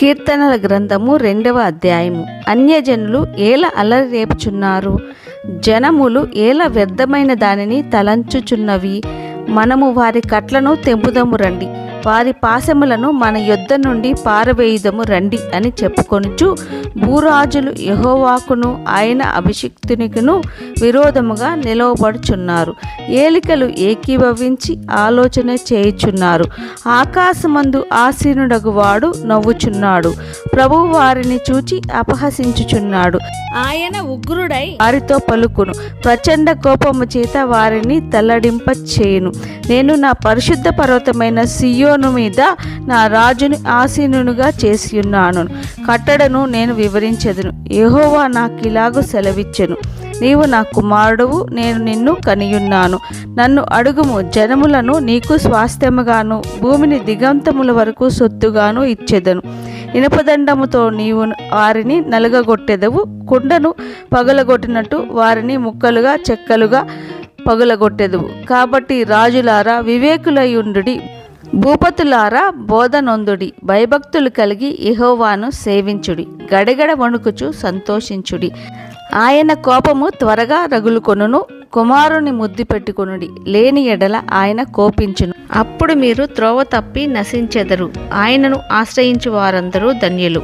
కీర్తనల గ్రంథము 2వ అధ్యాయము. అన్యజనులు ఏల అలరి రేపుచున్నారు, జనములు ఏల వ్యర్థమైన దానిని తలంచుచున్నవి. మనము వారి కట్లను తెంపుదము రండి, వారి పాశములను మన యొద్ద నుండి పారవేయుదము రండి అని చెప్పుకొనుచు భూరాజులు యెహోవాకును ఆయన అభిషిక్తునికును విరోధముగా నిలవబడుచున్నారు. ఏలికలు ఏకీభవించి ఆలోచన చేయుచున్నారు. ఆకాశమందు ఆసీనుడగువాడు నవ్వుచున్నాడు. ప్రభువు వారిని చూచి అపహసించుచున్నాడు. ఆయన ఉగ్రుడై వారితో పలుకును, ప్రచండ కోపము చేత వారిని తల్లడింప చేయును. నేను నా పరిశుద్ధ పర్వతమైన సియోను మీద నా రాజుని ఆసీనునిగా చేసియున్నాను. కట్టడను నేను వివరించెదను. యెహోవా నాకిలాగు సెలవిచ్చెను, నీవు నా కుమారుడువు, నేను నిన్ను కనియున్నాను. నన్ను అడుగుము, జనములను నీకు స్వాస్థ్యముగాను భూమిని దిగంతముల వరకు సొత్తుగాను ఇచ్చెదను. ఇనుపదండముతో నీవు వారిని నలుగగొట్టెదవు, కుండను పగలగొట్టినట్టు వారిని ముక్కలుగా చెక్కలుగా పగులగొట్టెదవు. కాబట్టి రాజులారా వివేకులయుండుడి, భూపతులారా బోధనొందుడి. భయభక్తులు కలిగి యెహోవాను సేవించుడి, గడగడ వణుకుచు సంతోషించుడి. ఆయన కోపము త్వరగా రగులుకొనును, కుమారుని ముద్దు పెట్టుకొనుడి, లేని ఎడల ఆయన కోపించును. అప్పుడు మీరు త్రోవ తప్పి నశించెదరు. ఆయనను ఆశ్రయించు వారందరూ ధన్యులు.